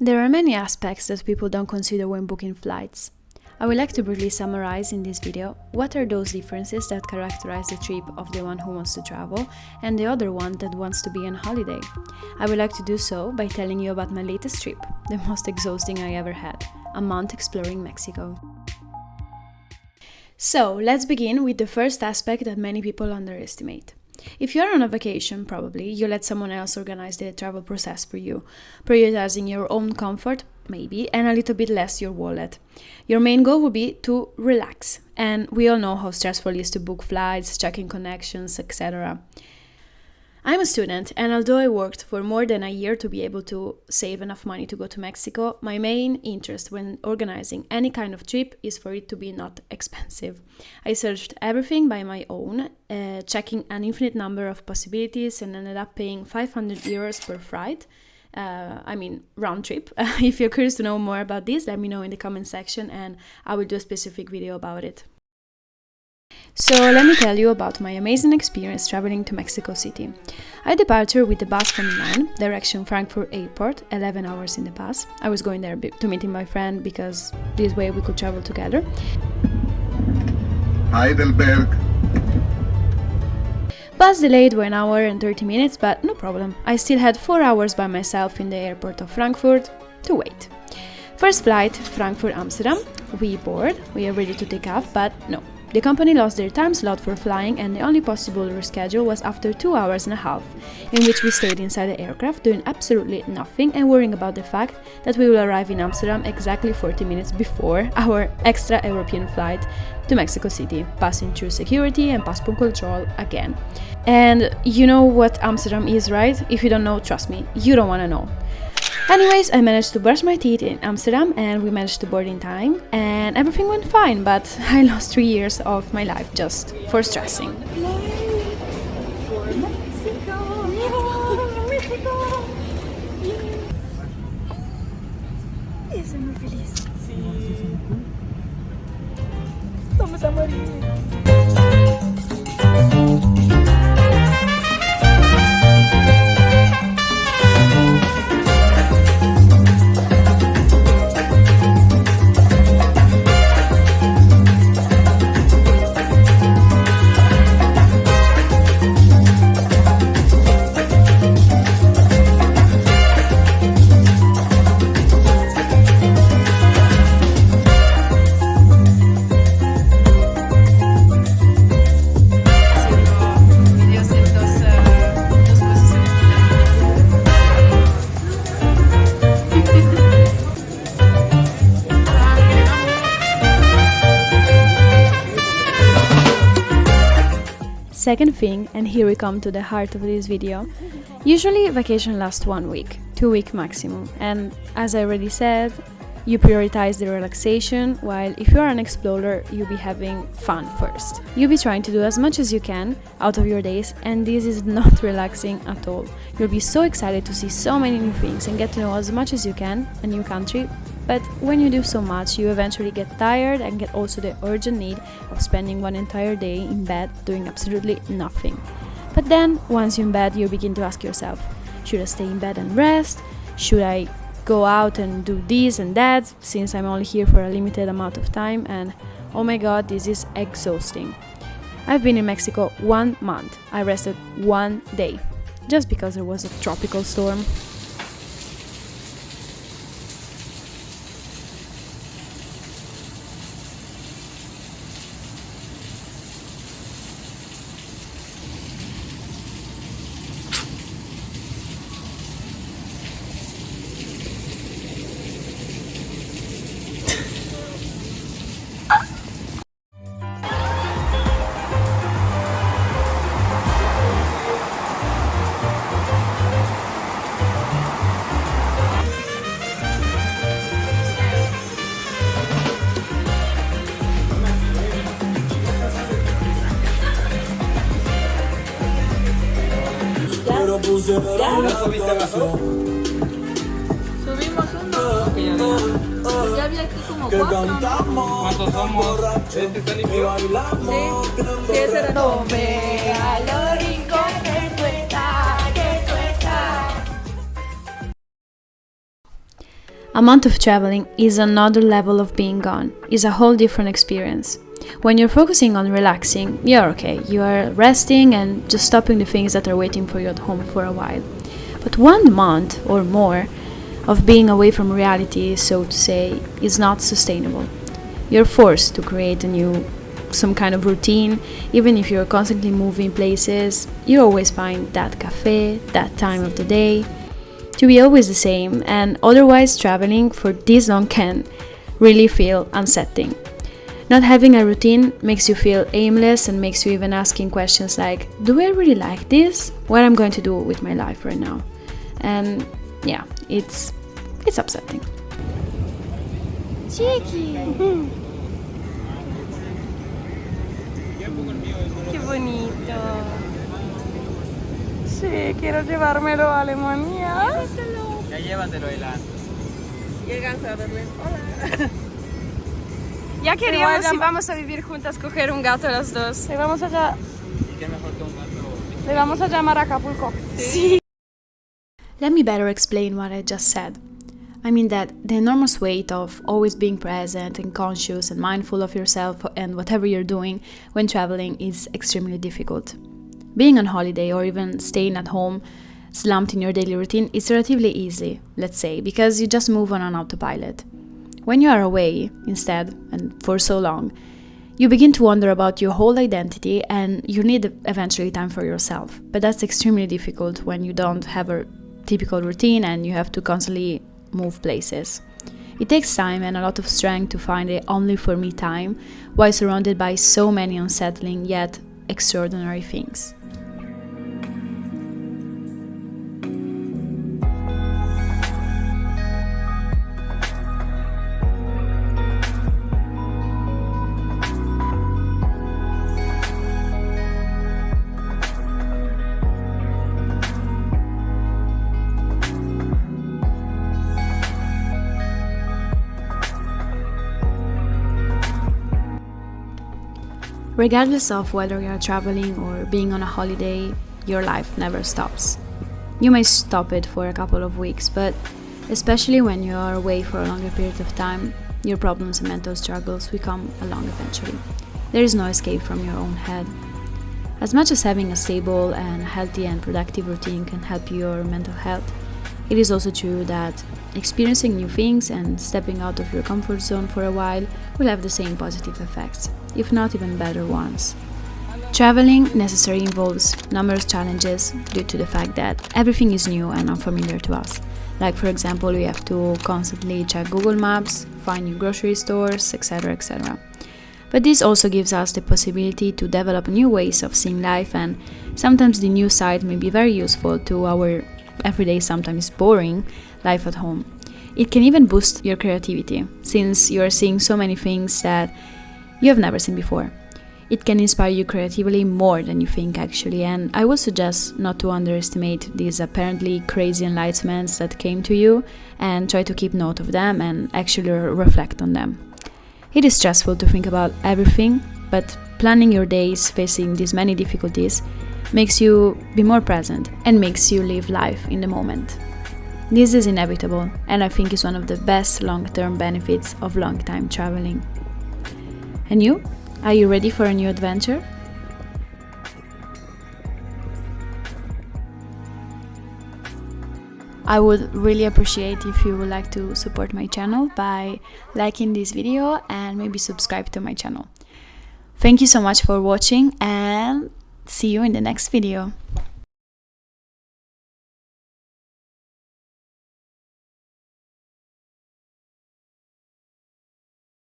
There are many aspects that people don't consider when booking flights. I would like to briefly summarize in this video what are those differences that characterize the trip of the one who wants to travel and the other one that wants to be on holiday. I would like to do so by telling you about my latest trip, the most exhausting I ever had, a month exploring Mexico. So, let's begin with the first aspect that many people underestimate. If you're on a vacation, probably, you let someone else organize the travel process for you, prioritizing your own comfort, maybe, and a little bit less your wallet. Your main goal would be to relax, and we all know how stressful it is to book flights, checking connections, etc. I'm a student, and although I worked for more than a year to be able to save enough money to go to Mexico, my main interest when organizing any kind of trip is for it to be not expensive. I searched everything by my own, checking an infinite number of possibilities, and ended up paying 500 euros per flight. Round trip. If you're curious to know more about this, let me know in the comment section and I will do a specific video about it. So let me tell you about my amazing experience traveling to Mexico City. I departed with the bus from Milan, direction Frankfurt Airport, 11 hours in the bus. I was going there to meet my friend because this way we could travel together. Heidelberg. Bus delayed 1 hour and 30 minutes, but no problem. I still had 4 hours by myself in the airport of Frankfurt to wait. First flight, Frankfurt-Amsterdam. We board, we are ready to take off, but no. The company lost their time slot for flying and the only possible reschedule was after 2 hours and a half, in which we stayed inside the aircraft doing absolutely nothing and worrying about the fact that we will arrive in Amsterdam exactly 40 minutes before our extra European flight to Mexico City, passing through security and passport control again. And you know what Amsterdam is, right? If you don't know, trust me, you don't want to know. Anyways, I managed to brush my teeth in Amsterdam and we managed to board in time and everything went fine, but I lost 3 years of my life just for stressing. Soy feliz. Sí. Vamos a morir. Second thing, and here we come to the heart of this video, usually vacation lasts 1 week, 2 weeks maximum, and as I already said, you prioritize the relaxation, while if you are an explorer, you'll be having fun first. You'll be trying to do as much as you can out of your days, and this is not relaxing at all. You'll be so excited to see so many new things and get to know as much as you can a new country, but when you do so much, you eventually get tired and get also the urgent need of spending one entire day in bed doing absolutely nothing. But then, once you're in bed, you begin to ask yourself, should I stay in bed and rest? Should I go out and do this and that, since I'm only here for a limited amount of time? And oh my god, this is exhausting. I've been in Mexico 1 month. I rested 1 day, just because there was a tropical storm. Subimos uno. Ya había aquí como 4. ¿Cuántos somos? ¿Este está limpio? Sí, sí, ese era. Tome al rincón que tú estás, que tú estás. A month of traveling is another level of being gone, is a whole different experience. When you're focusing on relaxing, you're okay, you are resting and just stopping the things that are waiting for you at home for a while. But 1 month or more of being away from reality, so to say, is not sustainable. You're forced to create some kind of routine. Even if you're constantly moving places, you always find that cafe, that time of the day to be always the same, and otherwise traveling for this long can really feel unsettling. Not having a routine makes you feel aimless and makes you even asking questions like, do I really like this? What am I going to do with my life right now? And yeah, it's upsetting. Chiqui. Qué bonito. Sí, quiero llevármelo a Alemania. Ya llévatelo, Ilan. Y alcanza a dormir. Hola. Ya queríamos si vamos a vivir juntas coger un gato las dos. Le vamos a ¿Y qué mejor que un gato? Le vamos a llamar a Acapulco. Sí. Let me better explain what I just said. I mean that the enormous weight of always being present and conscious and mindful of yourself and whatever you're doing when traveling is extremely difficult. Being on holiday or even staying at home, slumped in your daily routine, is relatively easy, let's say, because you just move on autopilot. When you are away, instead, and for so long, you begin to wonder about your whole identity and you need eventually time for yourself. But that's extremely difficult when you don't have a typical routine and you have to constantly move places. It takes time and a lot of strength to find the only for me time while surrounded by so many unsettling yet extraordinary things. Regardless of whether you are traveling or being on a holiday, your life never stops. You may stop it for a couple of weeks, but especially when you are away for a longer period of time, your problems and mental struggles will come along eventually. There is no escape from your own head. As much as having a stable and healthy and productive routine can help your mental health, it is also true that experiencing new things and stepping out of your comfort zone for a while will have the same positive effects, if not even better ones. Traveling necessarily involves numerous challenges due to the fact that everything is new and unfamiliar to us. Like, for example, we have to constantly check Google Maps, find new grocery stores, etc., etc. But this also gives us the possibility to develop new ways of seeing life, and sometimes the new side may be very useful to our everyday, sometimes boring life at home. It can even boost your creativity, since you are seeing so many things that you have never seen before. It can inspire you creatively more than you think, actually, and I would suggest not to underestimate these apparently crazy enlightenments that came to you and try to keep note of them and actually reflect on them. It is stressful to think about everything, but planning your days facing these many difficulties makes you be more present and makes you live life in the moment. This is inevitable, and I think is one of the best long-term benefits of long-time traveling. And you? Are you ready for a new adventure? I would really appreciate if you would like to support my channel by liking this video and maybe subscribe to my channel. Thank you so much for watching and see you in the next video.